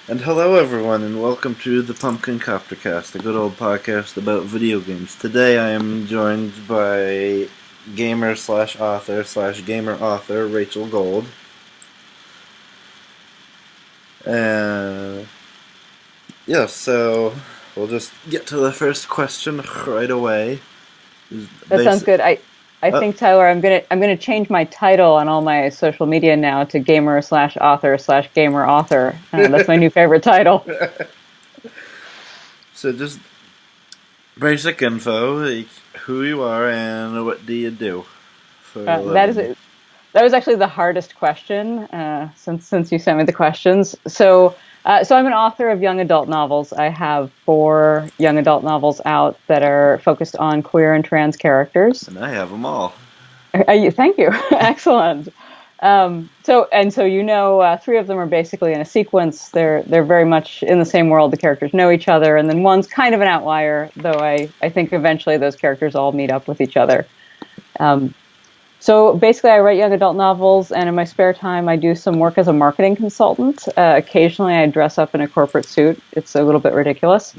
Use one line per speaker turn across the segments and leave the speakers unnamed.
And hello everyone, and welcome to the Pumpkin Coptercast, a good old podcast about video games. Today I am joined by gamer slash author slash gamer author Rachel Gold. Yeah, so we'll just get to the first question right away.
That sounds
Basic.
good. I
Uh,
think Tyler, I'm gonna change my title on all my social media now to gamer slash author slash gamer author. That's my new favorite title.
so just basic info, like who you are and what do you do for a
That is
living.
that was actually the hardest question since you sent me the questions. So I'm an author of young adult novels. I have 4 young adult novels out that are focused on queer and trans characters.
And I have them all.
Thank you. Excellent. So 3 of them are basically in a sequence. They're very much in the same world. The characters know each other, and then one's kind of an outlier, though I think eventually those characters all meet up with each other. Um, so basically, I write young adult novels, and in my spare time, I do some work as a marketing consultant. Occasionally, I dress up in a corporate suit. It's a little bit ridiculous,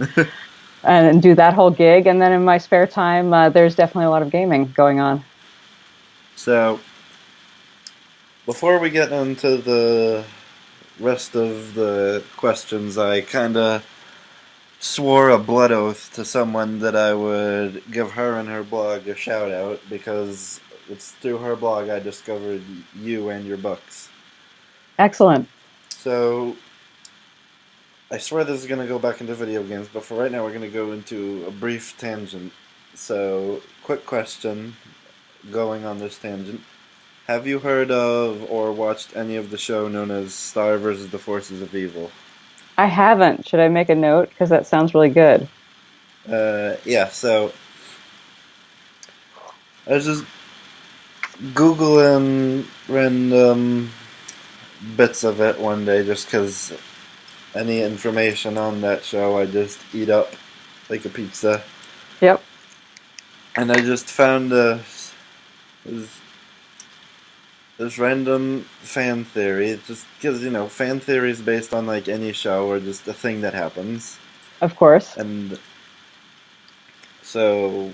and do that whole gig. And then in my spare time, there's definitely a lot of gaming going on.
So, before we get into the rest of the questions, I kind of swore a blood oath to someone that I would give her and her blog a shout out because it's through her blog I discovered you and your books.
Excellent.
So, I swear this is going to go back into video games, but for right now we're going to go into a brief tangent. So, quick question going on this tangent. Have you heard of or watched any of the show known as Star vs. the Forces of Evil?
I haven't. Should I make a note? Because that sounds really good.
Yeah, so I was just Googling random bits of it one day just because any information on that show I just eat up like a pizza.
Yep.
And I just found this, this random fan theory, just because, fan theories based on like any show or just a thing that happens.
Of course.
And so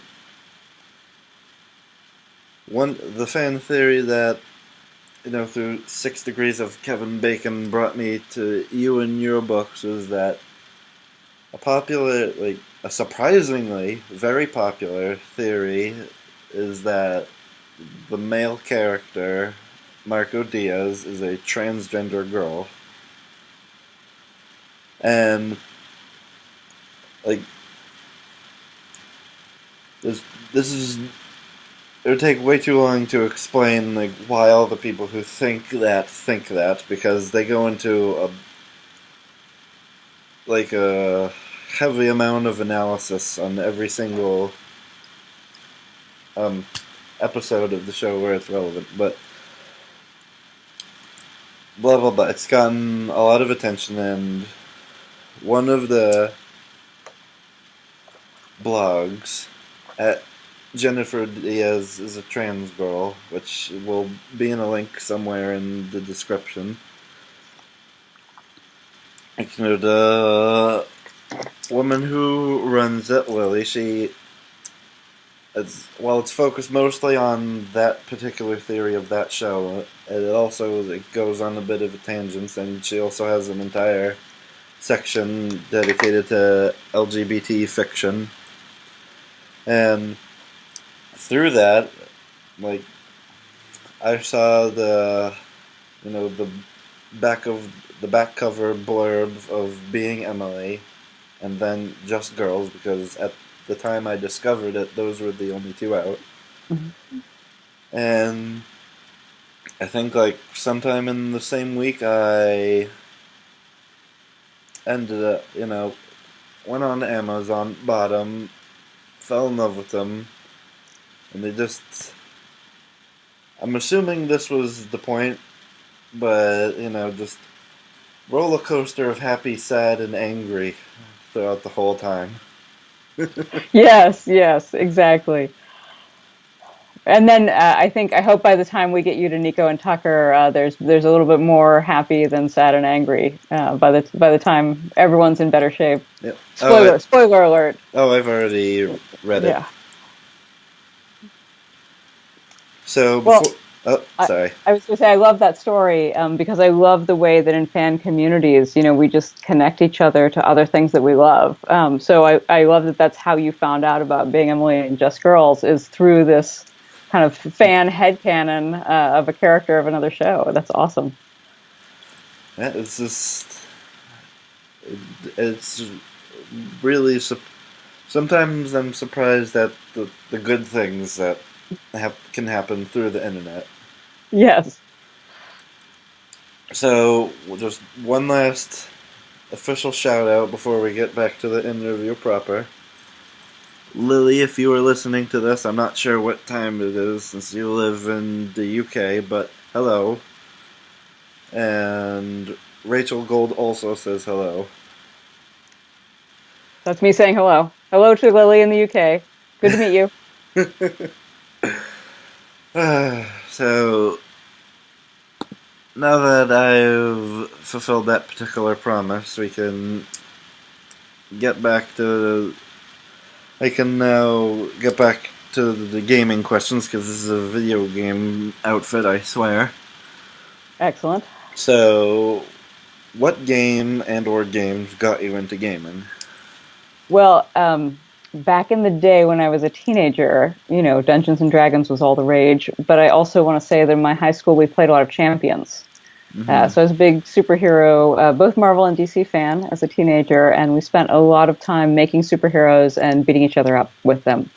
the fan theory that through 6 degrees of Kevin Bacon brought me to you and your books is that a surprisingly very popular theory is that the male character Marco Diaz is a transgender girl, and like this is it would take way too long to explain like why all the people who think that because they go into a heavy amount of analysis on every single um, episode of the show where it's relevant, but blah blah blah. It's gotten a lot of attention, and one of the blogs at Jennifer Diaz is a trans girl, which will be in a link somewhere in the description. The woman who runs it, Lily, while it's focused mostly on that particular theory of that show, it goes on a bit of a tangent, and she also has an entire section dedicated to LGBT fiction. And through that, like, I saw the back cover blurb of Being Emily, and then Just Girls, because at the time I discovered it, those were the only 2 out.
Mhm.
And I think like sometime in the same week I ended up, went on Amazon, bought them, fell in love with them, and I'm assuming this was the point, but, just roller coaster of happy, sad, and angry throughout the whole time.
Yes, yes, exactly. And then I hope by the time we get you to Nico and Tucker, there's a little bit more happy than sad and angry. By the time everyone's in better shape.
Yep.
Spoiler alert.
Oh, I've already read it.
Yeah.
So
Well,
before, oh, sorry.
I was going to say I love that story because I love the way that in fan communities, we just connect each other to other things that we love. So I love that that's how you found out about Being Emily and Just Girls is through this kind of fan headcanon of a character of another show. That's awesome.
Yeah, it's really, sometimes I'm surprised at the good things that can happen through the internet.
Yes.
So, just one last official shout out before we get back to the interview proper. Lily, if you are listening to this, I'm not sure what time it is since you live in the UK, but hello. And Rachel Gold also says hello.
That's me saying hello. Hello to Lily in the UK. Good to meet you.
So, now that I've fulfilled that particular promise, we can get back to... I can now get back to the gaming questions, because this is a video game outfit, I swear.
Excellent.
So, what game and or games got you into gaming?
Well, back in the day when I was a teenager, Dungeons and Dragons was all the rage. But I also want to say that in my high school we played a lot of Champions.
Mm-hmm.
So I was a big superhero, both Marvel and DC fan as a teenager, and we spent a lot of time making superheroes and beating each other up with them.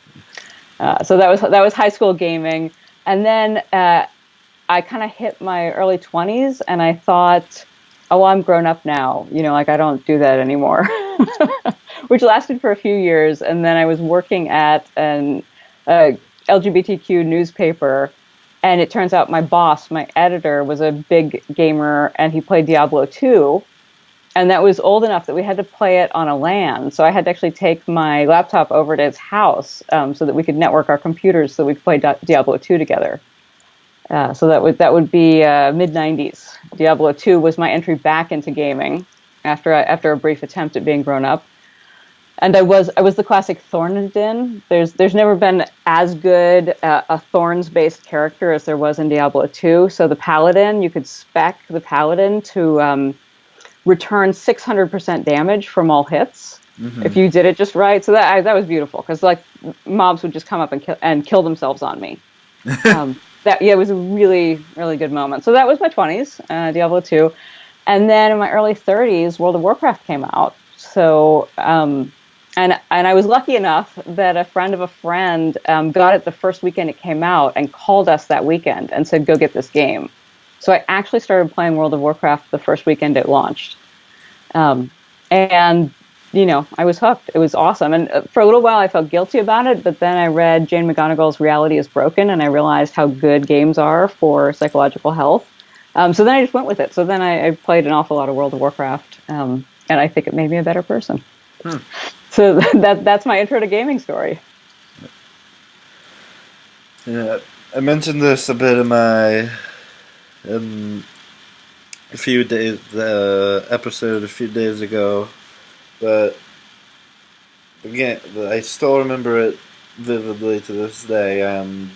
So that was high school gaming, and then I kind of hit my early 20s, and I thought, oh, I'm grown up now. I don't do that anymore. Which lasted for a few years, and then I was working at an LGBTQ newspaper. And it turns out my boss, my editor, was a big gamer, and he played Diablo 2. And that was old enough that we had to play it on a LAN. So I had to actually take my laptop over to his house so that we could network our computers so we could play Diablo 2 together. So that would be mid-90s. Diablo 2 was my entry back into gaming after a brief attempt at being grown up. And I was the classic Thornadin. There's never been as good a Thorns-based character as there was in Diablo 2. So the Paladin, you could spec the Paladin to return 600% damage from all hits if you did it just right. So that was beautiful because mobs would just come up and kill themselves on me. It was a really, really good moment. So that was my 20s, Diablo 2. And then in my early 30s, World of Warcraft came out. So... And I was lucky enough that a friend of a friend got it the first weekend it came out and called us that weekend and said, go get this game. So I actually started playing World of Warcraft the first weekend it launched. And, I was hooked. It was awesome. And for a little while I felt guilty about it, but then I read Jane McGonigal's Reality is Broken, and I realized how good games are for psychological health. So then I just went with it. So then I played an awful lot of World of Warcraft, and I think it made me a better person. So that's my intro to gaming story.
Yeah, I mentioned this a bit in my episode a few days ago, but again, I still remember it vividly to this day. To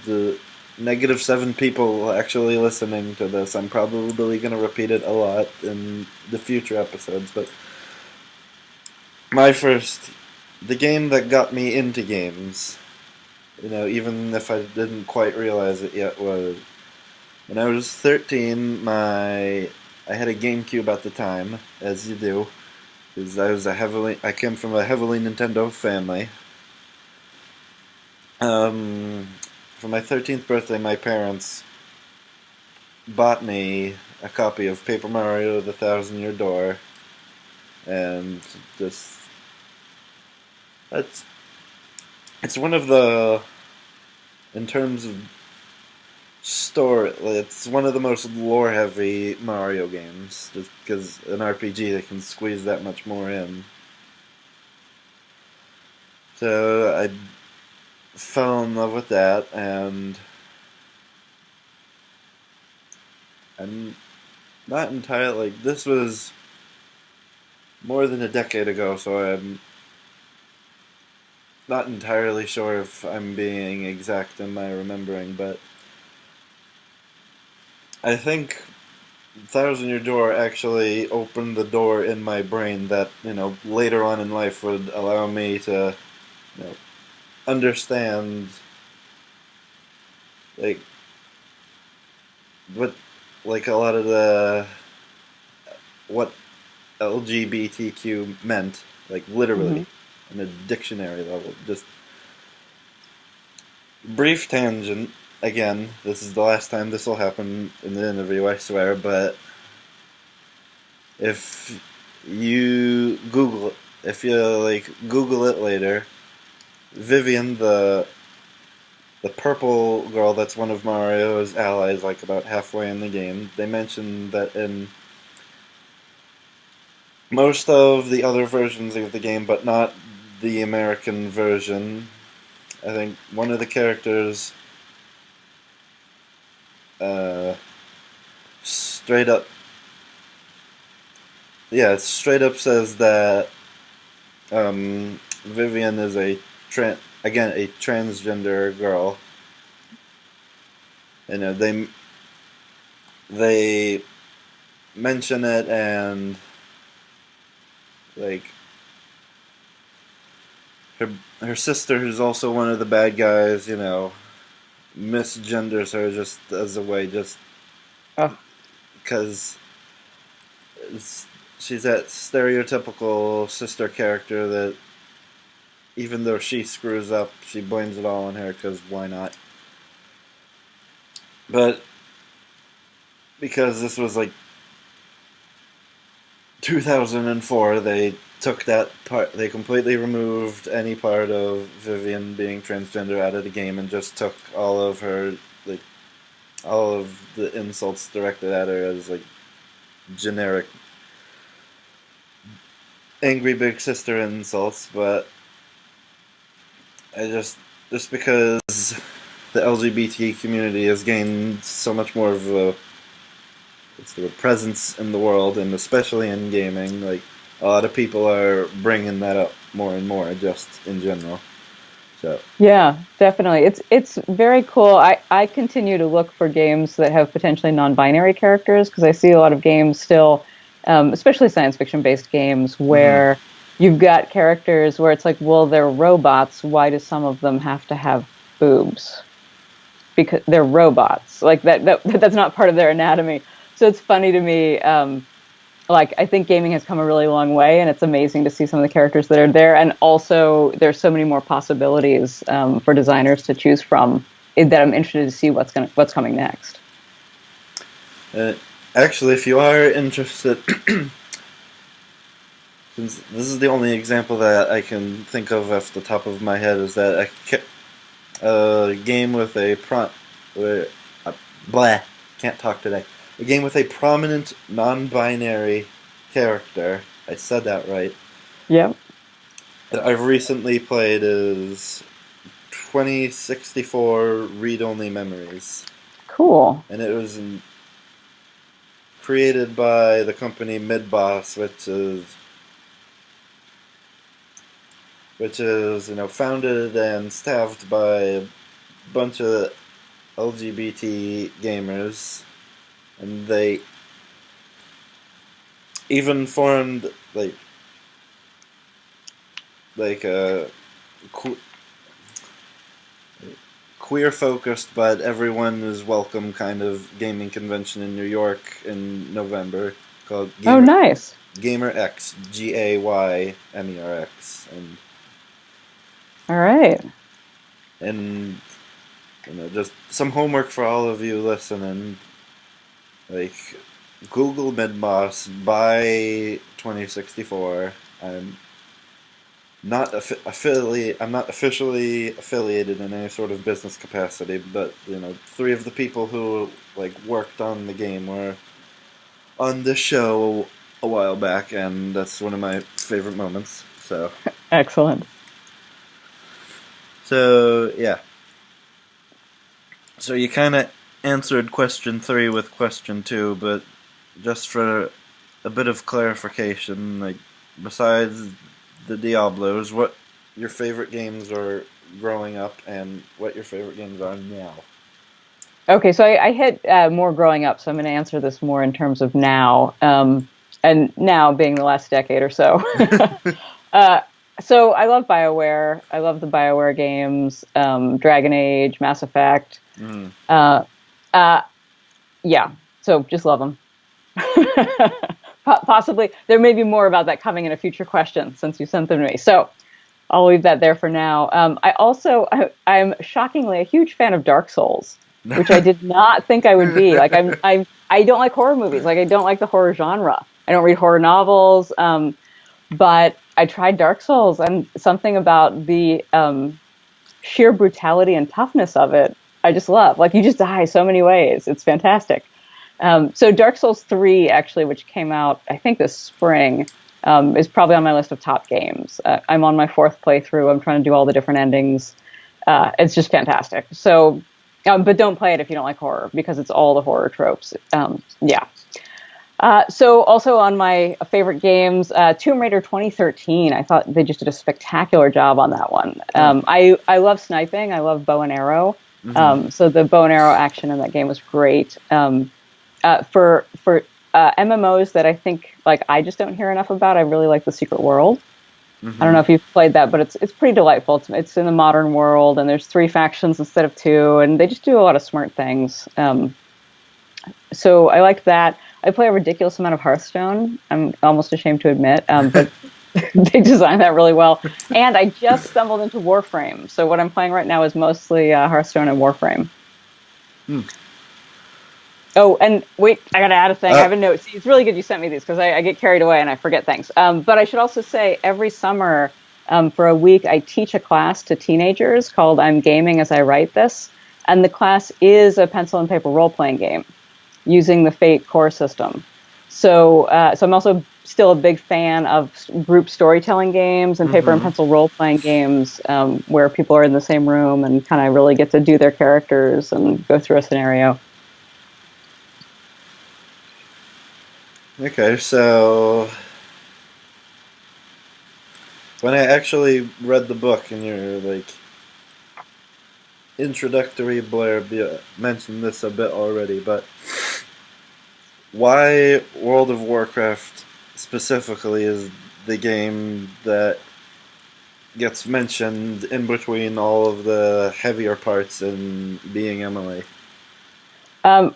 the -7 people actually listening to this, I'm probably going to repeat it a lot in the future episodes, but the game that got me into games, even if I didn't quite realize it yet, was when I was 13. I had a GameCube at the time, as you do, because I came from a heavily Nintendo family. For my 13th birthday, my parents bought me a copy of Paper Mario: The Thousand Year Door, and it's one of the, in terms of story, it's one of the most lore-heavy Mario games, just because an RPG they can squeeze that much more in. So fell in love with that, and I'm not entirely, like, this was more than a decade ago, so I'm not entirely sure if I'm being exact in my remembering, but I think Thousand Year Door actually opened the door in my brain that, later on in life would allow me to, you know, understand, like, what, like, a lot of what LGBTQ meant, like,
Hmm.
literally, in a dictionary level. Just brief tangent. Again, this is the last time this will happen in the interview, I swear, but if you Google it, if you, like, Google it later, Vivian, the purple girl that's one of Mario's allies, like about halfway in the game, they mentioned that in most of the other versions of the game, but not the American version, I think one of the characters uh, straight up, yeah, it straight up says that Vivian is again, a transgender girl. They mention it, and, like, her her sister, who's also one of the bad guys, misgenders her just as a way, just
Oh,
because she's that stereotypical sister character that, even though she screws up, she blames it all on her, because why not? But because this was like 2004, they took that part. They completely removed any part of Vivian being transgender out of the game, and just took all of her, like, all of the insults directed at her as, like, generic angry big sister insults. But I just because the LGBT community has gained so much more of a, presence in the world, and especially in gaming, like, a lot of people are bringing that up more and more, just in general. So,
yeah, definitely. It's very cool. I continue to look for games that have potentially non-binary characters because I see a lot of games still, especially science fiction based games,
hmm
where you've got characters where it's like, well, they're robots. Why do some of them have to have boobs? Because they're robots. Like that's not part of their anatomy. So it's funny to me. Like I think gaming has come a really long way, and it's amazing to see some of the characters that are there. And also, there's so many more possibilities for designers to choose from that I'm interested to see what's coming next.
uh, actually, if you are interested, since this is the only example that I can think of off the top of my head, is that a game with a where, blah, can't talk today. A game with a prominent non-binary character. I said that right.
Yep.
That I've recently played is 2064 Read-Only Memories,
Cool.
and it was created by the company Midboss, which is founded and staffed by a bunch of LGBT gamers, and they even formed, like a queer focused, but everyone is welcome kind of gaming convention in New York in November, called
Oh, nice.
Gamer X, GAYMERX,
All right.
and just some homework for all of you listening. Like, Google Midboss, buy 2064. I'm not I'm not officially affiliated in any sort of business capacity, but three of the people who, like, worked on the game were on this show a while back, and that's one of my favorite moments. So,
Excellent.
So, yeah. So you kind of answered question 3 with question 2, but just for a bit of clarification, like, besides the Diablos, what your favorite games are growing up and what your favorite games are now?
Okay, so I hit more growing up, so I'm going to answer this more in terms of now, and now being the last decade or so. uh, so I love BioWare. I love the BioWare games, Dragon Age, Mass Effect.
Mm.
Uh, yeah, so just love them. Possibly, there may be more about that coming in a future question since you sent them to me. So I'll leave that there for now. I'm shockingly a huge fan of Dark Souls, which I did not think I would be. Like I don't like horror movies. Like I don't like the horror genre. I don't read horror novels. But I tried Dark Souls, and something about the sheer brutality and toughness of it, I just love. Like you just die so many ways. It's fantastic. So Dark Souls 3, actually, which came out, I think, this spring, is probably on my list of top games. I'm on my 4th playthrough. I'm trying to do all the different endings. It's just fantastic. So, but don't play it if you don't like horror, because it's all the horror tropes. Yeah. So also on my favorite games, Tomb Raider 2013, I thought they just did a spectacular job on that one. I love sniping. I love bow and arrow. So the bow and arrow action in that game was great. For MMOs that I think like I just don't hear enough about, I really like The Secret World. I don't know if you've played that, but it's pretty delightful. It's in the modern world, and there's 3 factions instead of 2, and they just do a lot of smart things. So I like that. I play a ridiculous amount of Hearthstone. I'm almost ashamed to admit, but they designed that really well. And I just stumbled into Warframe. So what I'm playing right now is mostly Hearthstone and Warframe. Oh, and wait, I got to add a thing. I have a note. See, it's really good you sent me these because I get carried away and I forget things. But I should also say every summer for a week, I teach a class to teenagers called I'm Gaming as I Write This. And the class is a pencil and paper role-playing game using the Fate core system. So I'm also still a big fan of group storytelling games and paper and pencil role-playing games where people are in the same room and kind of really get to do their characters and go through a scenario.
Okay, so when I actually read the book and your like introductory blurb, you mentioned this a bit already, but why World of Warcraft specifically is the game that gets mentioned in between all of the heavier parts in being Emily?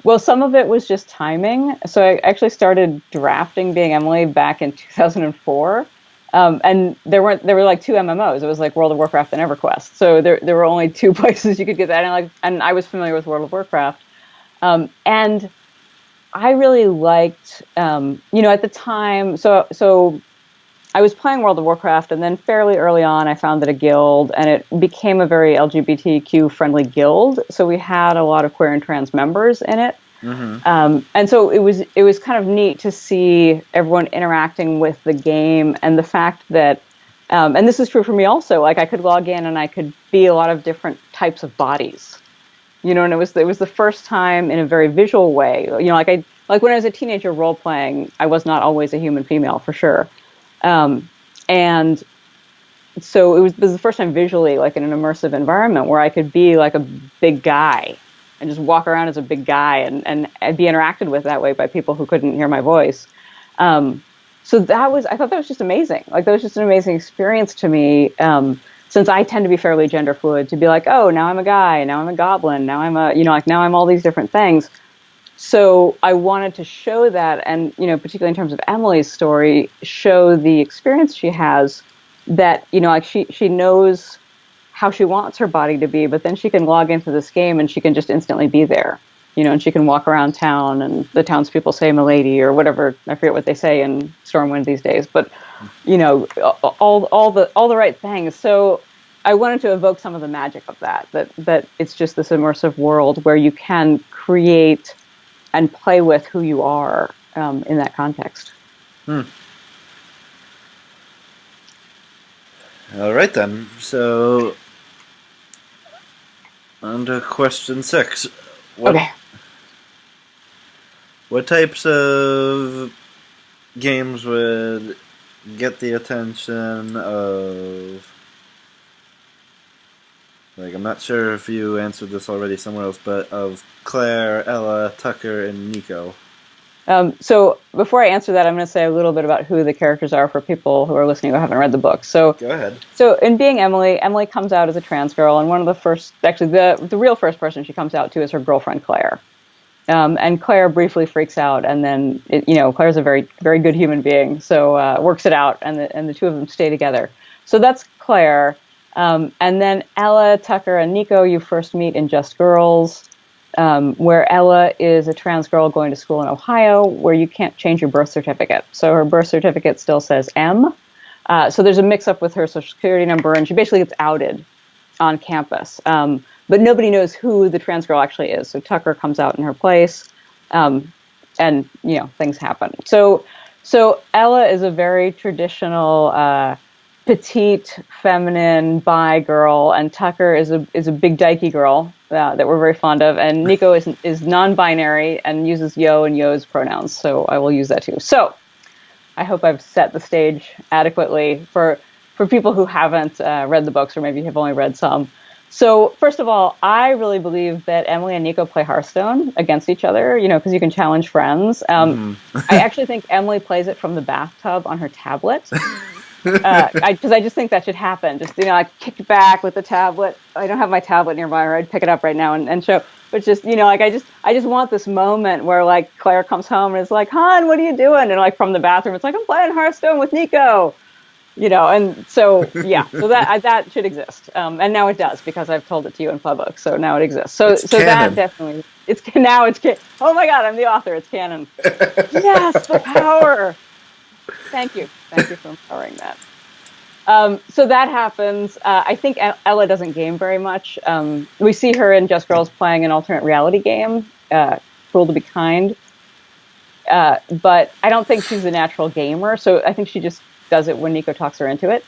Well, some of it was just timing. So I actually started drafting Being Emily back in 2004. And there were like 2 MMOs. It was like World of Warcraft and EverQuest. So there were only 2 places you could get that. And I was familiar with World of Warcraft. And I really liked, at the time, so I was playing World of Warcraft, and then fairly early on, I founded a guild, and it became a very LGBTQ-friendly guild. So we had a lot of queer and trans members in it, and so it was kind of neat to see everyone interacting with the game, and the fact that, and this is true for me also. Like I could log in and I could be a lot of different types of bodies, and it was the first time in a very visual way. Like when I was a teenager role playing, I was not always a human female for sure. And so it was the first time visually, like in an immersive environment where I could be like a big guy and just walk around as a big guy and be interacted with that way by people who couldn't hear my voice. So I thought that was just amazing. Like that was just an amazing experience to me. Since I tend to be fairly gender fluid, to be like, oh, now I'm a guy, now I'm a goblin, now I'm now I'm all these different things. So I wanted to show that, and particularly in terms of Emily's story, show the experience she has. That like she knows how she wants her body to be, but then she can log into this game and she can just instantly be there. And she can walk around town, and the townspeople say "milady" or whatever. I forget what they say in Stormwind these days, but all the right things. So I wanted to evoke some of the magic of that it's just this immersive world where you can create and play with who you are in that context.
All right then. So On to question 6.
Okay.
What types of games would get the attention of... Like, I'm not sure if you answered this already somewhere else, but of Claire, Ella, Tucker, and Nico.
So before I answer that, I'm going to say a little bit about who the characters are for people who are listening who haven't read the book. So
go ahead.
So in Being Emily, Emily comes out as a trans girl, and one of the first, actually the real first person she comes out to is her girlfriend Claire. And Claire briefly freaks out, and then Claire's a very, very good human being, so works it out, and the two of them stay together. So that's Claire. And then Ella, Tucker, and Nico you first meet in Just Girls, where Ella is a trans girl going to school in Ohio, where you can't change your birth certificate. So her birth certificate still says M. So there's a mix-up with her social security number, and she basically gets outed on campus. But nobody knows who the trans girl actually is. So Tucker comes out in her place, and things happen. So Ella is a very traditional petite, feminine, bi girl, and Tucker is a big dykey girl that we're very fond of. And Nico is non-binary and uses yo and yo's pronouns. So I will use that too. So I hope I've set the stage adequately for people who haven't read the books, or maybe have only read some. So first of all, I really believe that Emily and Nico play Hearthstone against each other, because you can challenge friends. I actually think Emily plays it from the bathtub on her tablet. Because I just think that should happen. Just, I kick back with the tablet. I don't have my tablet nearby, or I'd pick it up right now and show. But just, I just want this moment where, like, Claire comes home and is like, "Hon, what are you doing?" And, like, from the bathroom, it's like, "I'm playing Hearthstone with Nico." And so, yeah, so that should exist. And now it does, because I've told it to you in public. So now it exists. So that definitely, it's oh my God, I'm the author. It's canon. Yes, the power. Thank you for empowering that. So that happens. I think Ella doesn't game very much. We see her in Just Girls playing an alternate reality game, Cruel to Be Kind. But I don't think she's a natural gamer. So I think she just does it when Nico talks her into it,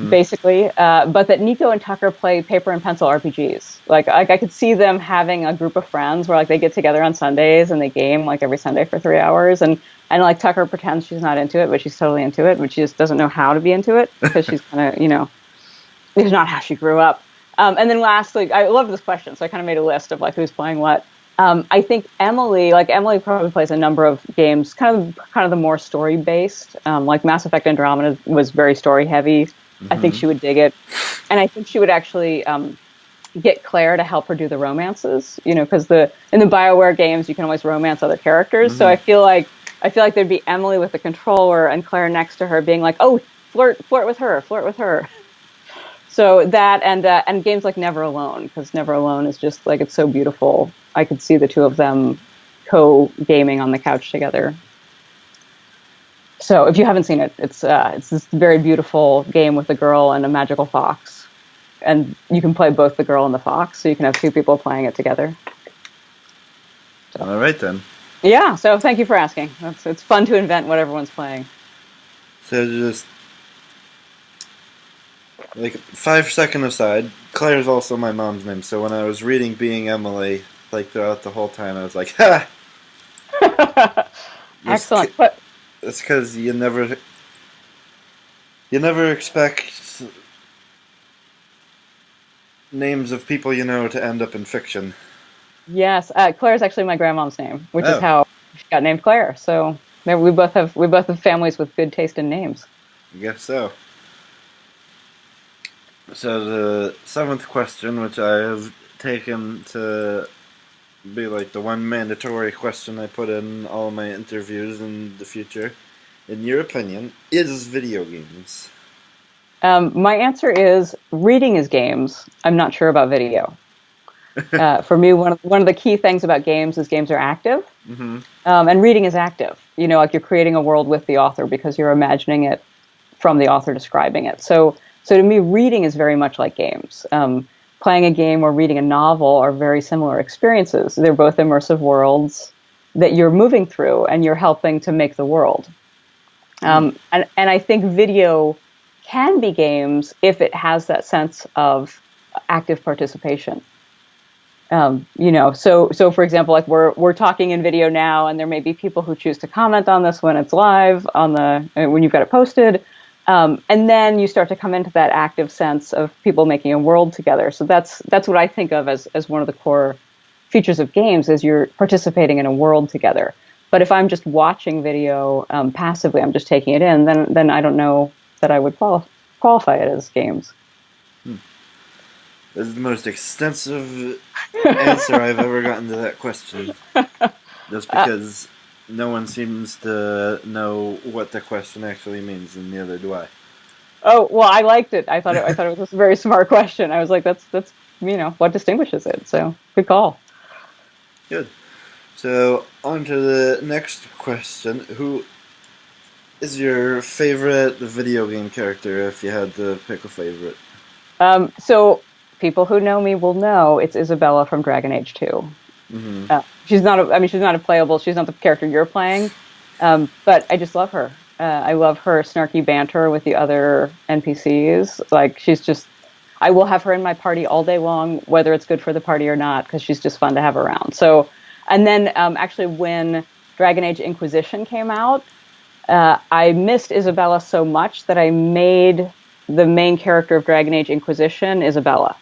basically. But that Nico and Tucker play paper and pencil RPGs. Like I could see them having a group of friends where, like, they get together on Sundays and they game, like, every Sunday for 3 hours. And like, Tucker pretends she's not into it, but she's totally into it, but she just doesn't know how to be into it, because she's kind of, it's not how she grew up. And then lastly, I love this question, so I kind of made a list of, like, who's playing what. I think Emily probably plays a number of games, kind of the more story based, like Mass Effect Andromeda was very story heavy. I think she would dig it, and I think she would actually get Claire to help her do the romances. Because in the BioWare games you can always romance other characters. So I feel like there'd be Emily with the controller and Claire next to her, being like, "Oh, flirt with her." So that, and games like Never Alone, because Never Alone is just, like, it's so beautiful. I could see the two of them co-gaming on the couch together. So if you haven't seen it, it's this very beautiful game with a girl and a magical fox, and you can play both the girl and the fox, so you can have two people playing it together. So.
All right then.
Yeah. So thank you for asking. It's fun to invent what everyone's playing.
So just, like, 5-second aside, Claire's also my mom's name, so when I was reading Being Emily, like, throughout the whole time, I was like, ha!
Excellent.
It's because you never expect names of people to end up in fiction.
Yes, Claire's actually my grandmom's name, which is how she got named Claire. So maybe we both have families with good taste in names.
I guess so. So the 7th question, which I have taken to be, like, the one mandatory question I put in all my interviews in the future. In your opinion, is video games?
My answer is reading is games. I'm not sure about video. For me, one of the key things about games is games are active, and reading is active. Like, you're creating a world with the author because you're imagining it from the author describing it. So to me, reading is very much like games. Playing a game or reading a novel are very similar experiences. They're both immersive worlds that you're moving through, and you're helping to make the world. And I think video can be games if it has that sense of active participation. So for example, like we're talking in video now, and there may be people who choose to comment on this when it's live when you've got it posted, and then you start to come into that active sense of people making a world together. So that's what I think of as one of the core features of games, is you're participating in a world together. But if I'm just watching video passively, I'm just taking it in, then I don't know that I would qualify it as games.
This is the most extensive answer I've ever gotten to that question. Just because no one seems to know what the question actually means, and neither do I.
Oh, well, I liked it. I thought it was a very smart question. I was like, that's what distinguishes it. So good call.
Good. So on to the next question. Who is your favorite video game character, if you had to pick a favorite?
So people who know me will know it's Isabella from Dragon Age 2.
Mm-hmm.
She's not a playable. She's not the character you're playing, but I just love her. I love her snarky banter with the other NPCs. Like I will have her in my party all day long, whether it's good for the party or not, because she's just fun to have around. So, and then actually when Dragon Age Inquisition came out, I missed Isabella so much that I made the main character of Dragon Age Inquisition Isabella.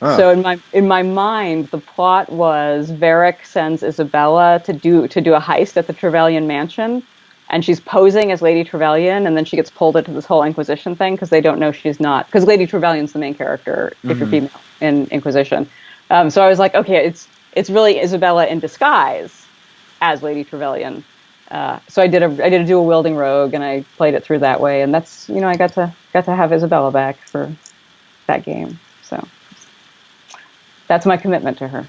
Oh.
So in my mind, the plot was Varric sends Isabella to do a heist at the Trevelyan mansion, and she's posing as Lady Trevelyan, and then she gets pulled into this whole Inquisition thing because they don't know she's not, because Lady Trevelyan's the main character if you're female in Inquisition. So I was like, okay, it's really Isabella in disguise as Lady Trevelyan. So I did a dual wielding rogue, and I played it through that way, and that's I got to have Isabella back for that game. So that's my commitment to her.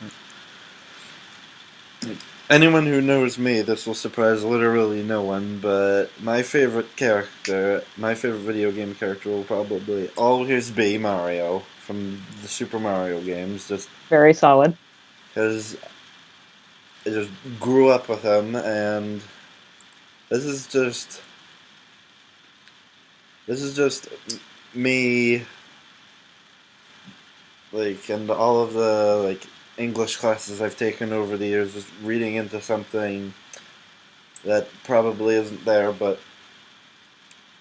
Anyone who knows me, this will surprise literally no one, but my favorite video game character will probably always be Mario from the Super Mario games. Just
very solid.
Because I just grew up with him, and this is just me, like, and all of the, like, English classes I've taken over the years, just reading into something that probably isn't there, but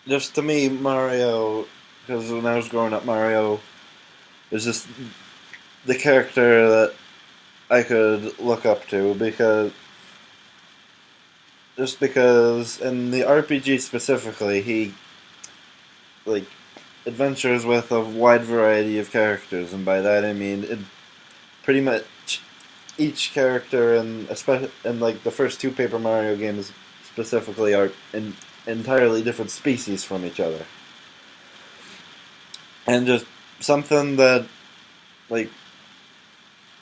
just to me, Mario, because when I was growing up, Mario was just the character that I could look up to, because in the RPG specifically, he, like, adventures with a wide variety of characters, and by that I mean pretty much each character, and especially in like the first two Paper Mario games specifically, are entirely different species from each other, and just something that like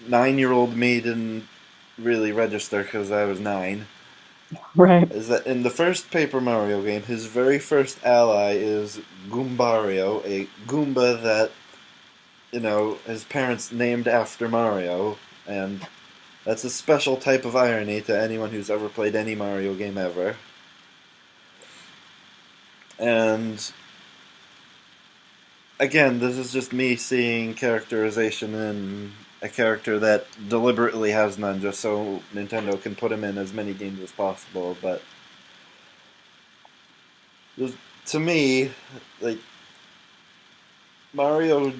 9-year-old me didn't really register because I was 9.
Right.
Is that in the first Paper Mario game, his very first ally is Goombario, a Goomba that, his parents named after Mario, and that's a special type of irony to anyone who's ever played any Mario game ever. And again, this is just me seeing characterization in a character that deliberately has none, just so Nintendo can put him in as many games as possible. But to me, like, Mario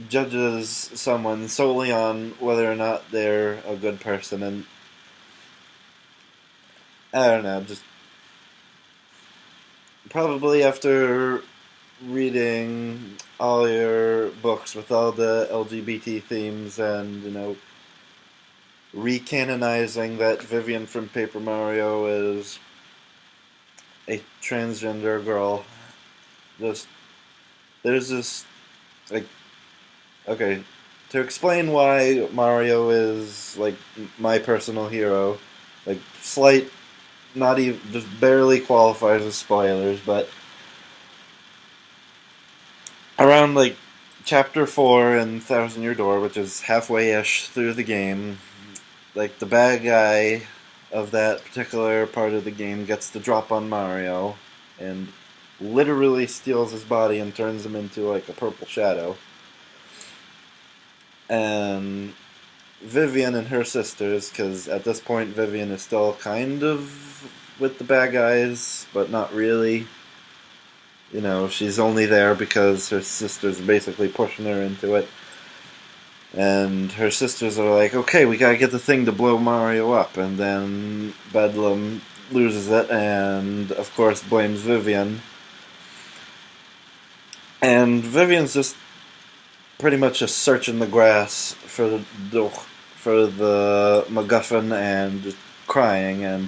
judges someone solely on whether or not they're a good person, and I don't know, just probably after reading all your books with all the LGBT themes and, recanonizing that Vivian from Paper Mario is a transgender girl. There's this, like, okay, to explain why Mario is, like, my personal hero, like, not even, just barely qualifies as spoilers, but around, like, Chapter 4 in Thousand Year Door, which is halfway-ish through the game, like, the bad guy of that particular part of the game gets the drop on Mario, and literally steals his body and turns him into, like, a purple shadow. and Vivian and her sisters, because at this point Vivian is still kind of with the bad guys, but not really. You know, she's only there because her sisters are basically pushing her into it. And her sisters are like, okay, we gotta get the thing to blow Mario up. And then Bedlam loses it and, of course, blames Vivian. And Vivian's just pretty much just searching the grass for the MacGuffin and just crying. And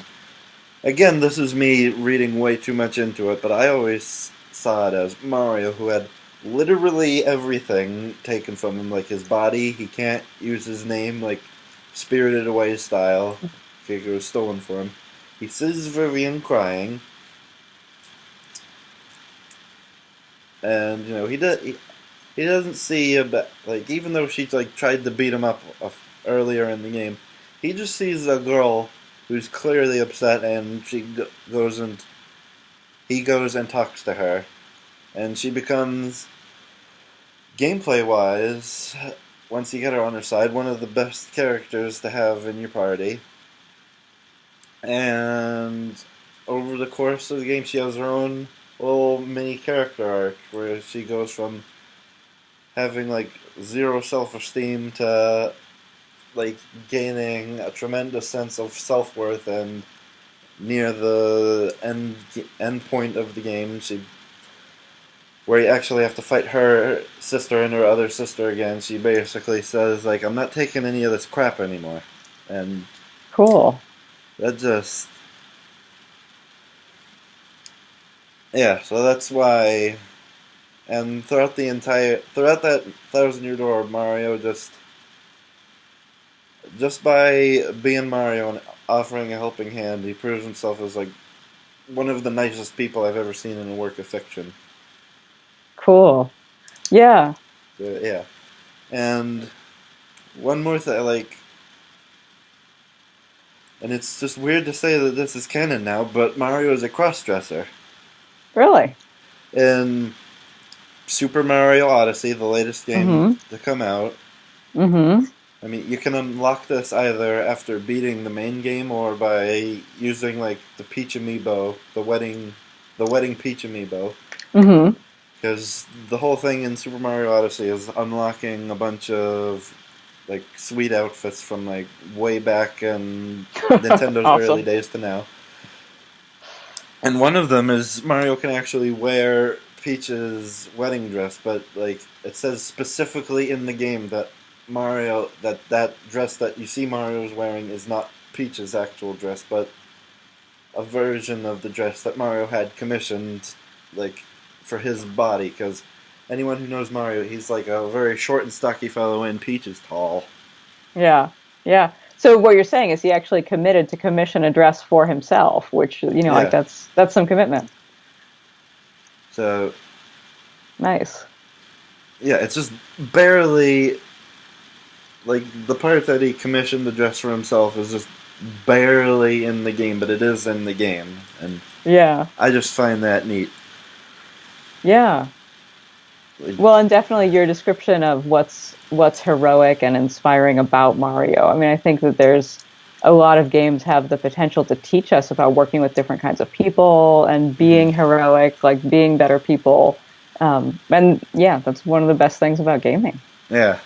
again, this is me reading way too much into it, but I always saw it as Mario who had literally everything taken from him, like his body. He can't use his name, like Spirited Away style. It was stolen from him. He sees Vivian crying, and you know he doesn't see like, even though she like tried to beat him up earlier in the game, he just sees a girl who's clearly upset, and he goes and talks to her, and she becomes, gameplay-wise, once you get her on her side, one of the best characters to have in your party. And over the course of the game, she has her own little mini character arc, where she goes from having like zero self-esteem to like gaining a tremendous sense of self-worth, and near the end point of the game, where you actually have to fight her sister and her other sister again, she basically says, like, I'm not taking any of this crap anymore. And
cool.
That just... Yeah, so that's why... And throughout that 1,000-year door, Mario just by being Mario and offering a helping hand, he proves himself as, like, one of the nicest people I've ever seen in a work of fiction.
Cool. Yeah.
Yeah. And one more thing, like, and it's just weird to say that this is canon now, but Mario is a cross-dresser.
Really?
In Super Mario Odyssey, the latest game to come out, I mean, you can unlock this either after beating the main game or by using, like, the Peach Amiibo, the wedding Peach Amiibo. Because the whole thing in Super Mario Odyssey is unlocking a bunch of, like, sweet outfits from, like, way back in Nintendo's
awesome.
early days to now. And one of them is Mario can actually wear Peach's wedding dress, but, like, it says specifically in the game that that dress that you see Mario's wearing is not Peach's actual dress, but a version of the dress that Mario had commissioned, like, for his body, because anyone who knows Mario, he's like a very short and stocky fellow, and Peach is tall.
Yeah, yeah. So what you're saying is he actually committed to commission a dress for himself, which, you know, like that's some commitment.
So
nice.
Yeah, it's just barely, like, the part that he commissioned the dress for himself is just barely in the game, but it is in the game, and
yeah,
I just find that neat.
Yeah. Well, and definitely your description of what's heroic and inspiring about Mario. I mean, I think that there's a lot of games have the potential to teach us about working with different kinds of people and being heroic, like being better people. And yeah, that's one of the best things about gaming.
Yeah.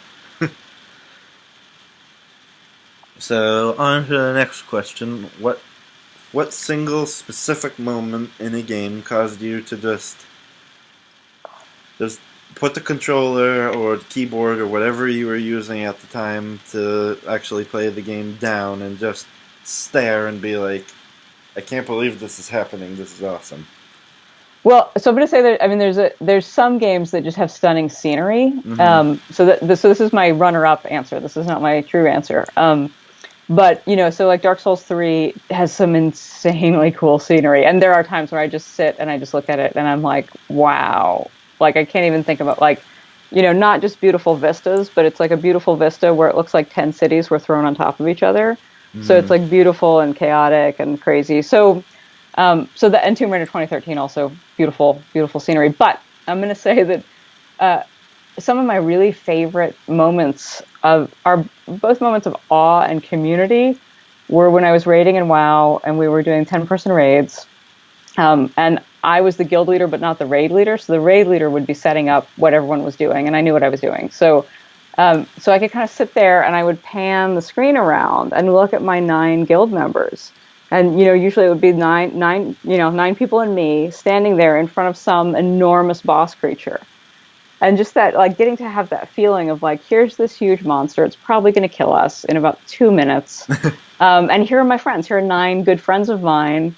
So, on to the next question. What single specific moment in a game caused you to just put the controller or the keyboard or whatever you were using at the time to actually play the game down and just stare and be like, I can't believe this is happening, this is awesome?
Well, so I'm going to say that, I mean, there's some games that just have stunning scenery. So this is my runner-up answer. This is not my true answer. But, you know, so like Dark Souls 3 has some insanely cool scenery. And there are times where I just sit and I just look at it and I'm like, wow. Like, I can't even think about, like, you know, not just beautiful vistas, but it's like a beautiful vista where it looks like 10 cities were thrown on top of each other. So it's like beautiful and chaotic and crazy. So and Tomb Raider 2013 also beautiful, beautiful scenery. But I'm going to say that some of my really favorite moments are both moments of awe and community were when I was raiding in WoW and we were doing 10-person raids. And I was the guild leader, but not the raid leader. So the raid leader would be setting up what everyone was doing, and I knew what I was doing. So I could kind of sit there and I would pan the screen around and look at my 9 guild members. And, usually it would be nine people and me standing there in front of some enormous boss creature. And just that, like, getting to have that feeling of, like, here's this huge monster. It's probably going to kill us in about 2 minutes. And here are my friends. Here are 9 good friends of mine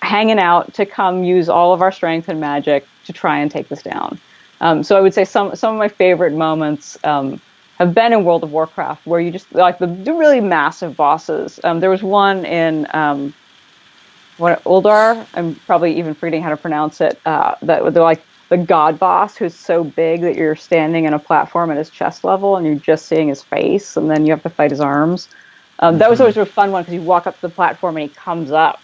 hanging out to come use all of our strength and magic to try and take this down. So I would say some of my favorite moments have been in World of Warcraft, where you just like the really massive bosses. There was one in Uldar. I'm probably even forgetting how to pronounce it. That they're like the god boss, who's so big that you're standing in a platform at his chest level and you're just seeing his face, and then you have to fight his arms. That was always a fun one because you walk up to the platform and he comes up.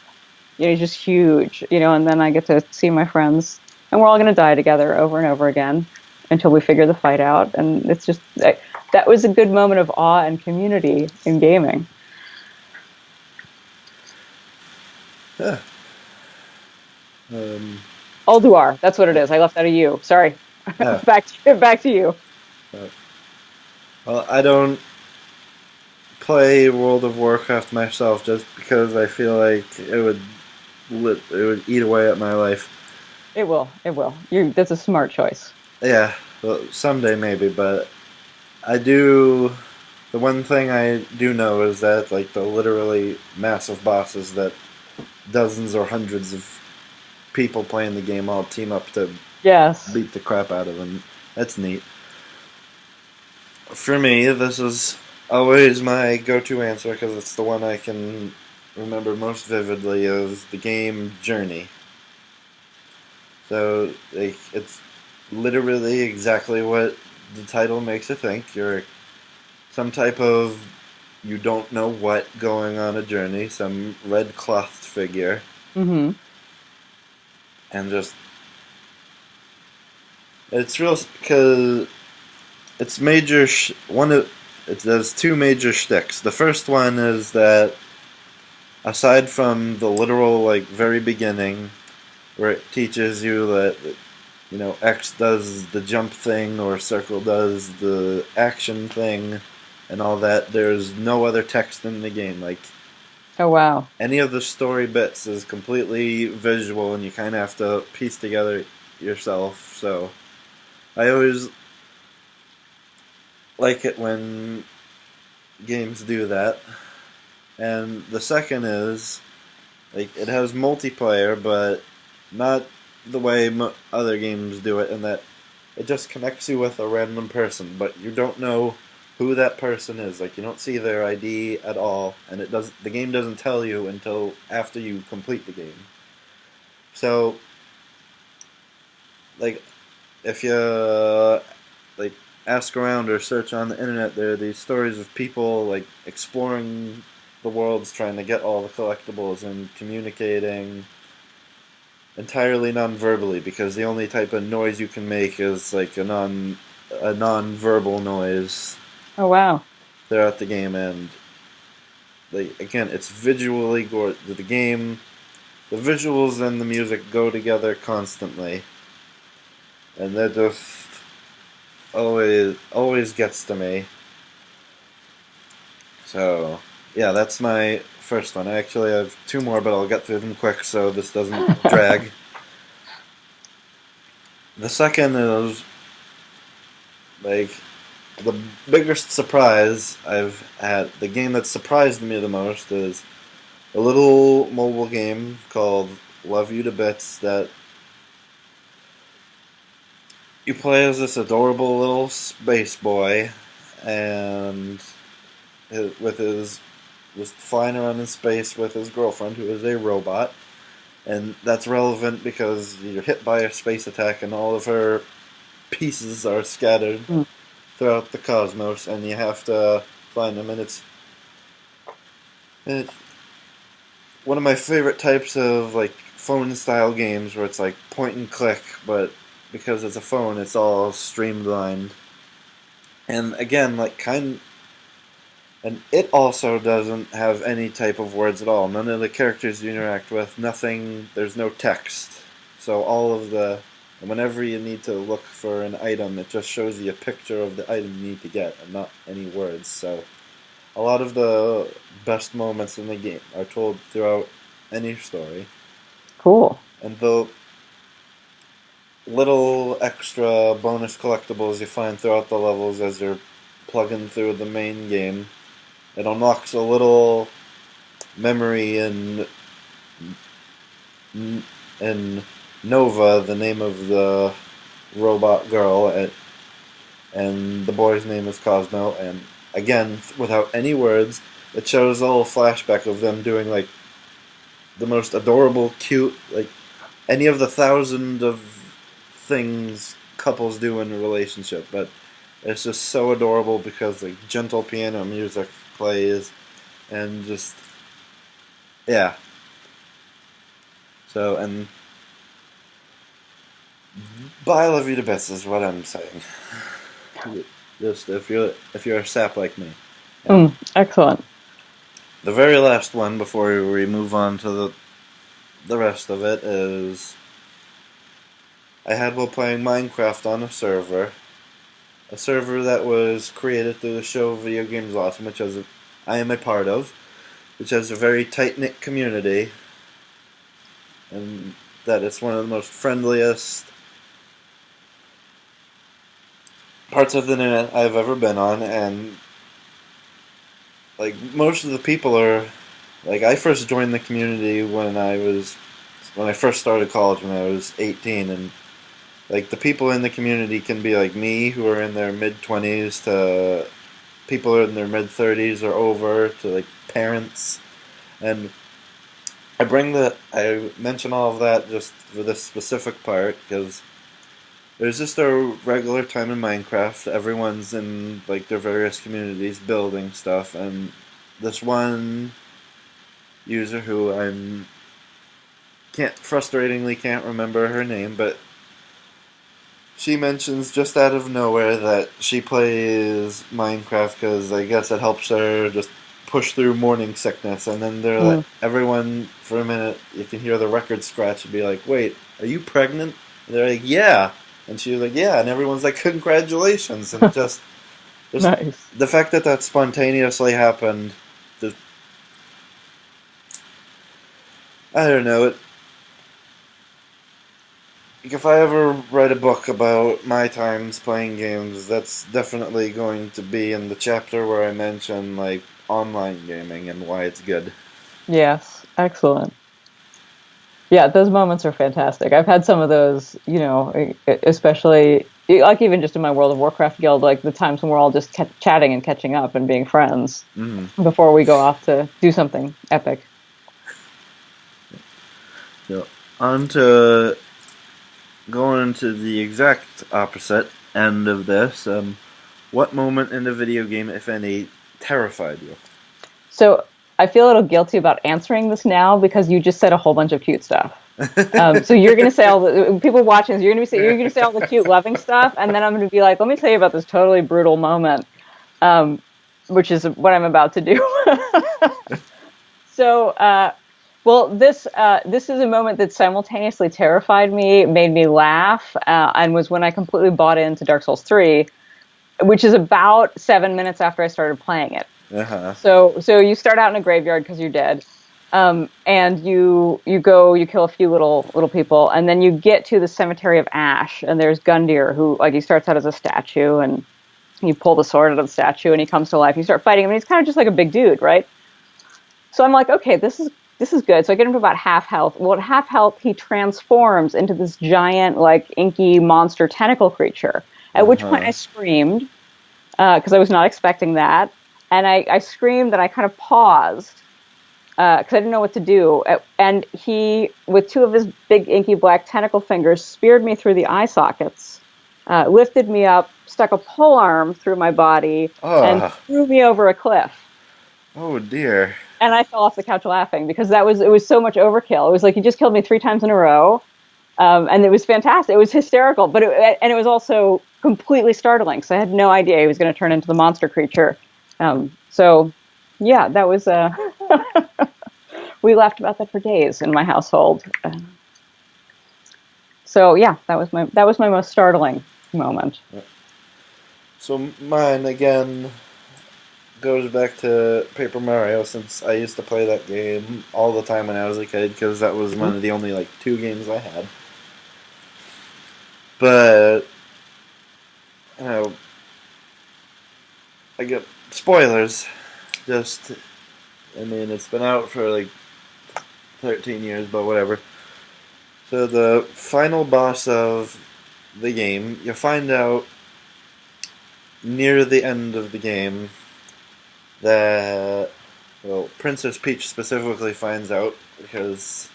He's just huge, and then I get to see my friends, and we're all going to die together over and over again until we figure the fight out. And it's just that was a good moment of awe and community in gaming.
Yeah.
Ulduar, that's what it is. I left out of you. Sorry.
Yeah.
Back to you.
Well, I don't play World of Warcraft myself just because I feel like it would eat away at my life.
It will. That's a smart choice.
Yeah, well, someday maybe, but I do. The one thing I do know is that, like, the literally massive bosses that dozens or hundreds of people playing the game all team up to beat the crap out of them. That's neat. For me, this is always my go-to answer because it's the one I can remember most vividly, is the game Journey. So, like, it's literally exactly what the title makes you think. You're some type of, you don't know what, going on a journey, some red clothed figure.
Mm-hmm.
And just, it's real, because it's major, it does 2 major shticks. The first one is that, aside from the literal, like, very beginning, where it teaches you that, X does the jump thing, or circle does the action thing, and all that, there's no other text in the game. Like,
oh, wow.
Any of the story bits is completely visual, and you kind of have to piece together yourself, so I always like it when games do that. And the second is, like, it has multiplayer, but not the way other games do it, in that it just connects you with a random person, but you don't know who that person is. Like, you don't see their ID at all, and the game doesn't tell you until after you complete the game. So, like, if you like ask around or search on the internet, there are these stories of people, like, exploring the worlds, trying to get all the collectibles and communicating entirely non-verbally, because the only type of noise you can make is, like, a non-verbal noise.
Oh, wow.
Throughout the game, and, like, again, it's visually gorgeous. The game, the visuals and the music go together constantly, and that just always gets to me. So, yeah, that's my first one. I actually have 2 more, but I'll get through them quick so this doesn't drag. The second is, like, the biggest surprise I've had. The game that surprised me the most is a little mobile game called Love You to Bits, that you play as this adorable little space boy, and was flying around in space with his girlfriend, who is a robot. And that's relevant because you're hit by a space attack and all of her pieces are scattered throughout the cosmos, and you have to find them. And it's one of my favorite types of, like, phone-style games where it's like point and click, but because it's a phone, it's all streamlined. And again, and it also doesn't have any type of words at all. None of the characters you interact with, nothing, there's no text. So whenever you need to look for an item, it just shows you a picture of the item you need to get and not any words. So a lot of the best moments in the game are told throughout any story.
Cool.
And the little extra bonus collectibles you find throughout the levels as you're plugging through the main game, it unlocks a little memory in Nova, the name of the robot girl, and the boy's name is Cosmo, and again, without any words, it shows a little flashback of them doing, like, the most adorable, cute, like, any of the thousand of things couples do in a relationship, but it's just so adorable because, like, gentle piano music plays, and just, yeah. So, and I love you to bits is what I'm saying. Just if you're a sap like me. Yeah.
Excellent.
The very last one before we move on to the rest of it is I had while playing Minecraft on a server that was created through the show Video Games Awesome, which I am a part of, which has a very tight-knit community, and that it's one of the most friendliest parts of the internet I've ever been on, and like most of the people are like, I first joined the community when I first started college when I was 18, and like the people in the community can be like me, who are in their mid-20s, to people who are in their mid-30s or over, to like parents. And I mention all of that just for this specific part because there's just a regular time in Minecraft. Everyone's in like their various communities building stuff, and this one user who frustratingly can't remember her name, but she mentions just out of nowhere that she plays Minecraft because I guess it helps her just push through morning sickness. And then like, everyone, for a minute, you can hear the record scratch and be like, wait, are you pregnant? And they're like, yeah. And she was like, yeah. And everyone's like, congratulations. And just
Nice.
The fact that spontaneously happened, I don't know, if I ever write a book about my times playing games, that's definitely going to be in the chapter where I mention like online gaming and why it's good.
Yes, excellent. Yeah, those moments are fantastic. I've had some of those, especially like even just in my World of Warcraft guild, like the times when we're all just chatting and catching up and being friends before we go off to do something epic.
So, on to going to the exact opposite end of this, what moment in the video game, if any, terrified you?
So I feel a little guilty about answering this now because you just said a whole bunch of cute stuff. So you're going to say all the people watching. You're going to say all the cute, loving stuff, and then I'm going to be like, let me tell you about this totally brutal moment, which is what I'm about to do. So. Well, this is a moment that simultaneously terrified me, made me laugh, and was when I completely bought into Dark Souls 3, which is about 7 minutes after I started playing it.
Uh-huh.
So you start out in a graveyard because you're dead, and you kill a few little people, and then you get to the Cemetery of Ash, and there's Gundyr, who like he starts out as a statue, and you pull the sword out of the statue, and he comes to life. You start fighting him, and he's kind of just like a big dude, right? So I'm like, okay, this is good. So I get him to about half health. Well, at half health, he transforms into this giant, like, inky monster tentacle creature. At which point I screamed, because I was not expecting that. And I screamed and I kind of paused, because I didn't know what to do. And he, with two of his big inky black tentacle fingers, speared me through the eye sockets, lifted me up, stuck a pole arm through my body, and threw me over a cliff.
Oh, dear.
And I fell off the couch laughing because it was so much overkill. It was like he just killed me 3 times in a row, And it was fantastic. It was hysterical, but it was also completely startling. So I had no idea he was going to turn into the monster creature. So yeah, that was we laughed about that for days in my household. So yeah, that was my most startling moment.
So mine again goes back to Paper Mario, since I used to play that game all the time when I was a kid, because that was one of the only like 2 games I had. But you know, I get spoilers. Just, I mean, it's been out for like 13 years, but whatever. So the final boss of the game, you find out near the end of the game that, well, Princess Peach specifically finds out because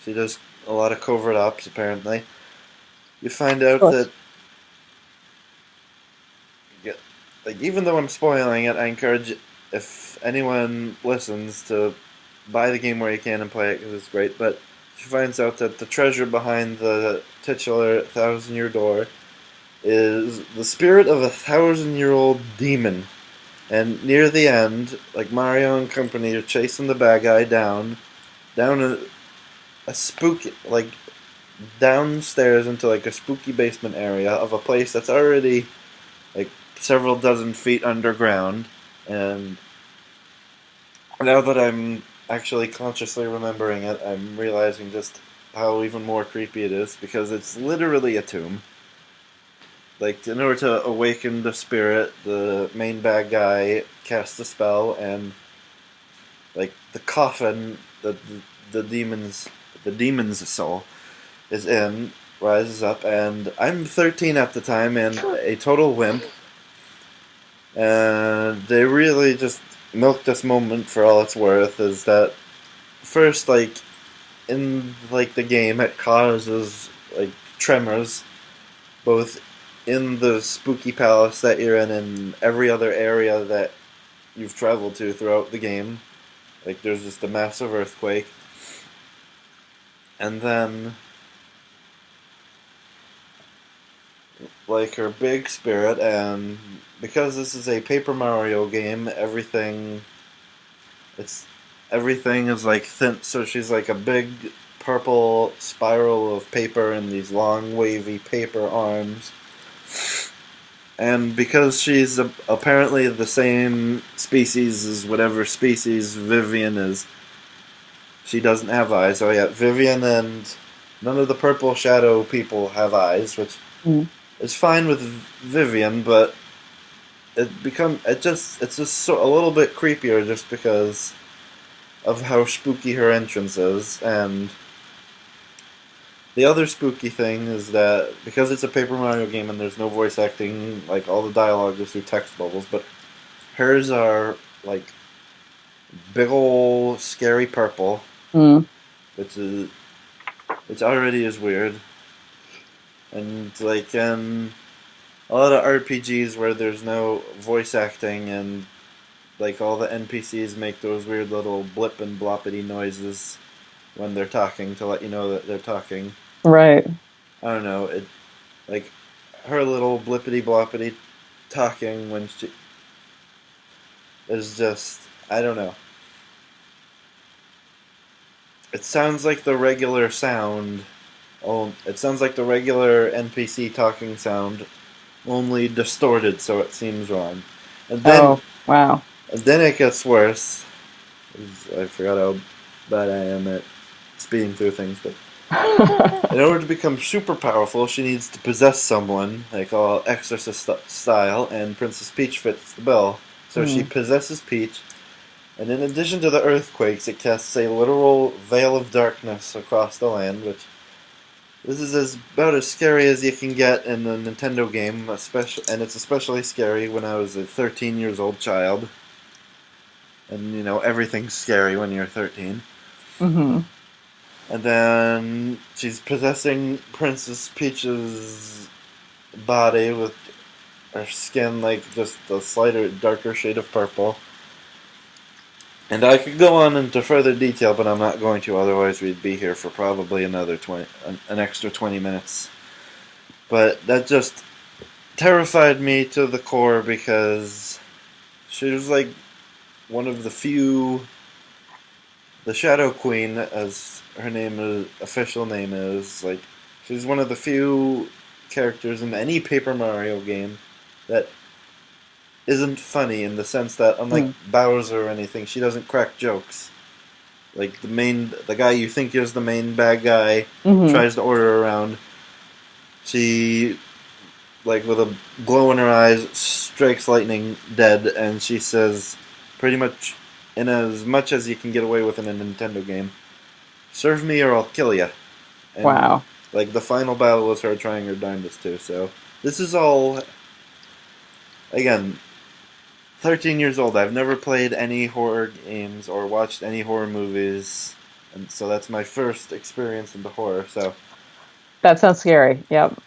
she does a lot of covert ops, apparently. You find out that, like, even though I'm spoiling it, I encourage, if anyone listens, to buy the game where you can and play it, because it's great. But she finds out that the treasure behind the titular 1,000-year door is the spirit of a 1,000-year-old demon. And near the end, like, Mario and company are chasing the bad guy down a spooky, like, downstairs into like a spooky basement area of a place that's already like several dozen feet underground. And now that I'm actually consciously remembering it, I'm realizing just how even more creepy it is, because it's literally a tomb. Like, in order to awaken the spirit, the main bad guy casts a spell, and like the coffin that the demon's soul is in rises up. And I'm 13 at the time and a total wimp. And they really just milked this moment for all it's worth. Is that first, like, in like the game, it causes like tremors, both in the spooky palace that you're in and every other area that you've traveled to throughout the game. Like, there's just a massive earthquake. And then, like, her big spirit, and because this is a Paper Mario game, everything is like thin, so she's like a big purple spiral of paper and these long wavy paper arms. And because she's apparently the same species as whatever species Vivian is, she doesn't have eyes. Oh yeah, Vivian and none of the purple shadow people have eyes, which is fine with Vivian, but it's just so, a little bit creepier just because of how spooky her entrance is. And the other spooky thing is that because it's a Paper Mario game and there's no voice acting, like, all the dialogue is through text bubbles, but hers are like big ol' scary purple, which already is weird. And like in a lot of RPGs where there's no voice acting and like all the NPCs make those weird little blip and bloppity noises when they're talking to let you know that they're talking.
Right.
I don't know, it, like, her little blippity bloppity talking when she is just, I don't know. It sounds like the regular sound. Oh, it sounds like the regular NPC talking sound, only distorted so it seems wrong. And then,
wow.
And then it gets worse. I forgot how bad I am at speeding through things, but in order to become super powerful, she needs to possess someone, like all Exorcist style, and Princess Peach fits the bill. So she possesses Peach, and in addition to the earthquakes, it casts a literal veil of darkness across the land, which this is about as scary as you can get in a Nintendo game, and it's especially scary when I was a 13 years old child. And, you know, everything's scary when you're 13. And then she's possessing Princess Peach's body with her skin like just a slighter, darker shade of purple. And I could go on into further detail, but I'm not going to. Otherwise, we'd be here for probably another an extra 20 minutes. But that just terrified me to the core because she was like one of the few, the Shadow Queen, as her official name is. Like, she's one of the few characters in any Paper Mario game that isn't funny in the sense that, unlike Bowser or anything, she doesn't crack jokes. Like, the guy you think is the main bad guy tries to order her around. She, like, with a glow in her eyes, strikes lightning dead, and she says, pretty much, in as much as you can get away with in a Nintendo game, serve me or I'll kill ya. And,
wow.
Like, the final battle was her trying her darndest too, so this is all, again, 13 years old. I've never played any horror games or watched any horror movies, and so that's my first experience into horror. So
that sounds scary. Yep.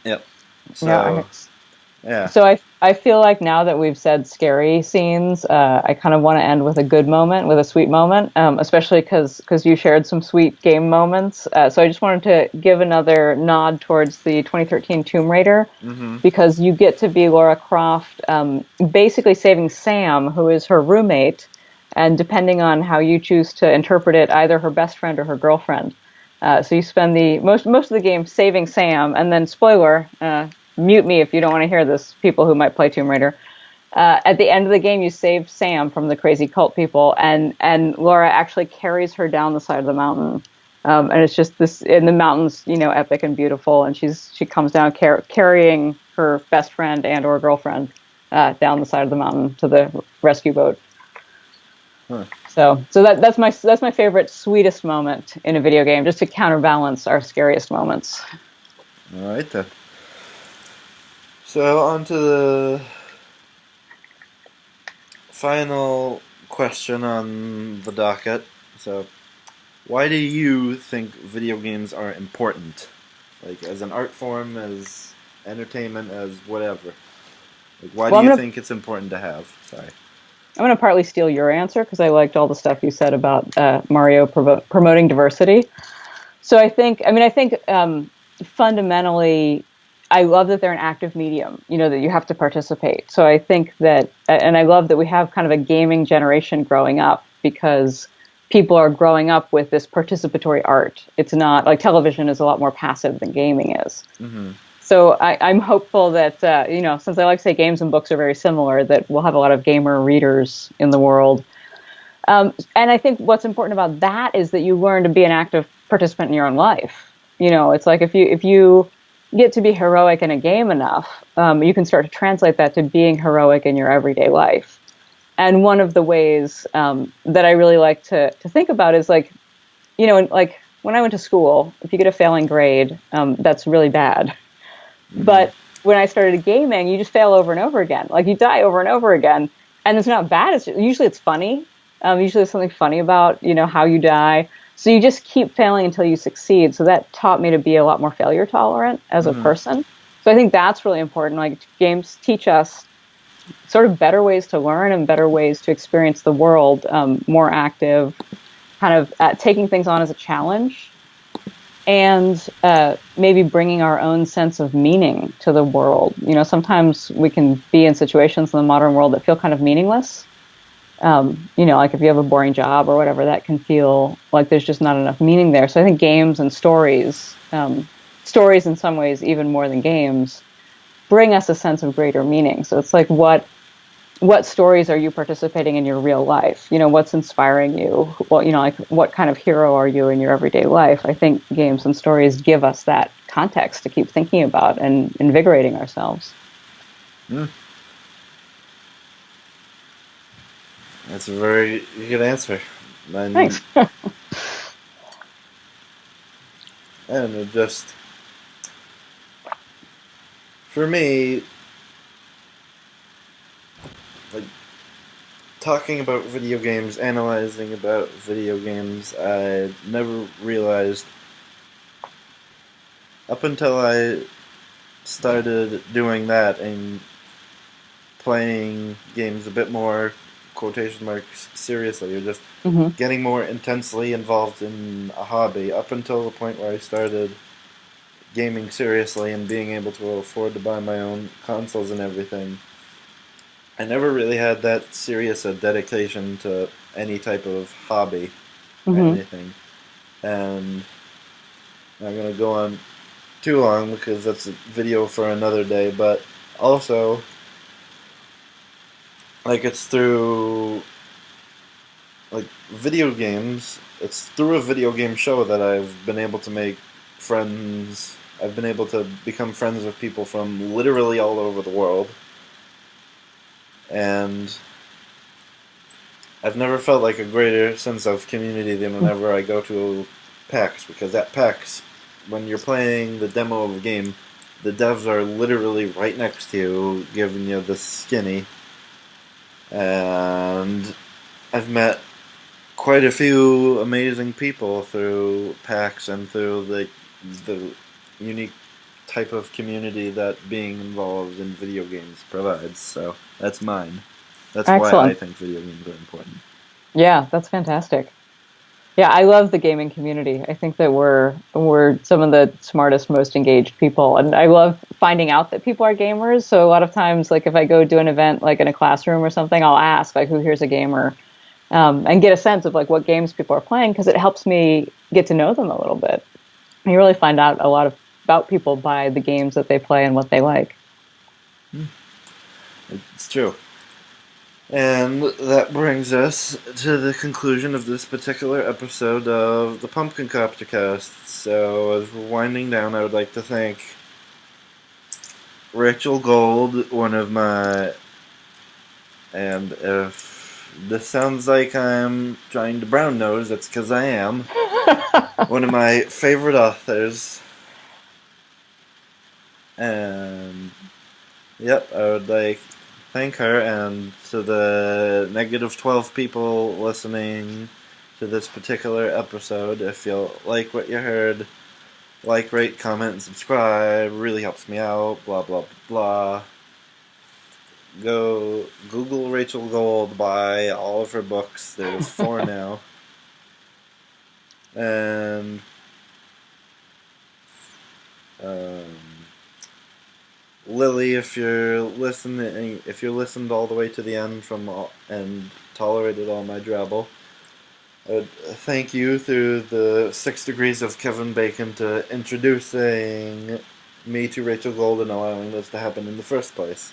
So
yeah. So I feel like now that we've said scary scenes, I kind of want to end with a good moment, with a sweet moment, especially because you shared some sweet game moments. So I just wanted to give another nod towards the 2013 Tomb Raider, because you get to be Lara Croft basically saving Sam, who is her roommate, and depending on how you choose to interpret it, either her best friend or her girlfriend. So you spend the most of the game saving Sam, and then spoiler, mute me if you don't want to hear this, people who might play Tomb Raider. At the end of the game, you save Sam from the crazy cult people, and Laura actually carries her down the side of the mountain. And it's just this, in the mountains, epic and beautiful, and she comes down carrying her best friend and or girlfriend down the side of the mountain to the rescue boat.
Huh.
So that's my favorite, sweetest moment in a video game, just to counterbalance our scariest moments.
All right then. So on to the final question on the docket. So, why do you think video games are important? Like, as an art form, as entertainment, as whatever. Like, why do you think it's important to have? Sorry.
I'm going to partly steal your answer because I liked all the stuff you said about Mario promoting diversity. So I think fundamentally, I love that they're an active medium, that you have to participate. So I think that, and I love that we have kind of a gaming generation growing up, because people are growing up with this participatory art. It's not like television is a lot more passive than gaming is. So I'm hopeful that, since I like to say games and books are very similar, that we'll have a lot of gamer readers in the world. And I think what's important about that is that you learn to be an active participant in your own life. It's like if you get to be heroic in a game enough, you can start to translate that to being heroic in your everyday life. And one of the ways that I really like to think about is like when I went to school, if you get a failing grade, that's really bad. But when I started gaming, you just fail over and over again. Like, you die over and over again, and it's not bad. Usually it's funny. Usually there's something funny about, how you die. So you just keep failing until you succeed. So that taught me to be a lot more failure tolerant as a person. So I think that's really important. Like, games teach us sort of better ways to learn and better ways to experience the world, more active, kind of taking things on as a challenge, and maybe bringing our own sense of meaning to the world. Sometimes we can be in situations in the modern world that feel kind of meaningless. Like if you have a boring job or whatever, that can feel like there's just not enough meaning there. So I think games and stories in some ways even more than games, bring us a sense of greater meaning. So it's like, what stories are you participating in your real life? What's inspiring you? Well, like, what kind of hero are you in your everyday life? I think games and stories give us that context to keep thinking about and invigorating ourselves.
That's a very good answer.
Thanks.
And it just, for me, like, talking about video games, analyzing about video games, I never realized, up until I started doing that and playing games a bit more quotation marks, seriously. You're just
Hmm.
getting more intensely involved in a hobby up until the point where I started gaming seriously and being able to afford to buy my own consoles and everything. I never really had that serious a dedication to any type of hobby or
Hmm.
anything. And I'm not going to go on too long because that's a video for another day, but also, like, it's through, like, video games, it's through a video game show that I've been able to make friends. I've been able to become friends with people from literally all over the world. And I've never felt like a greater sense of community than whenever I go to PAX, because at PAX, when you're playing the demo of a game, the devs are literally right next to you, giving you the skinny. And I've met quite a few amazing people through PAX and through the unique type of community that being involved in video games provides. So that's mine. That's why I
Excellent.
think video games are important.
Yeah, that's fantastic. Yeah, I love the gaming community. I think that we're some of the smartest, most engaged people, and I love finding out that people are gamers. So a lot of times, like if I go do an event like in a classroom or something, I'll ask like, "Who here's a gamer?" And get a sense of like what games people are playing because it helps me get to know them a little bit. And you really find out a lot about people by the games that they play and what they like.
It's true. And that brings us to the conclusion of this particular episode of the Pumpkin Copter Cast. So, as we're winding down, I would like to thank Rachel Gold, one of my. And if this sounds like I'm trying to brown nose, that's because I am. One of my favorite authors. And, yep, I would like thank her, and to the negative 12 people listening to this particular episode, if you like what you heard, like, rate, comment, and subscribe. Really helps me out. Blah, blah, blah. Go Google Rachel Gold, buy all of her books. There's 4 now. And um, Lily, if you're listened all the way to the end and tolerated all my drabble, I would thank you through the 6 degrees of Kevin Bacon to introducing me to Rachel Gold and allowing this to happen in the first place.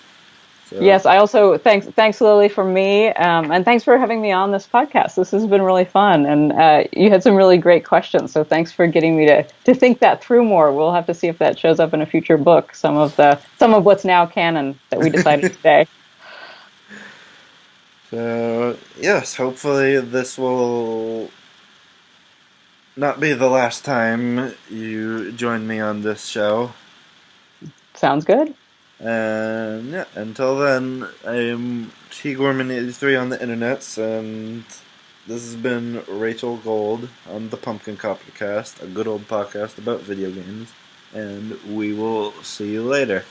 So,
Yes, I also thanks Lily from me, and thanks for having me on this podcast. This has been really fun, and you had some really great questions. So thanks for getting me to think that through more. We'll have to see if that shows up in a future book. Some of what's now canon that we decided today.
so yes, hopefully this will not be the last time you join me on this show.
Sounds good.
And yeah, until then, I'm T Gorman83 on the internets, and this has been Rachel Gold on the Pumpkin Copter Cast, a good old podcast about video games, and we will see you later.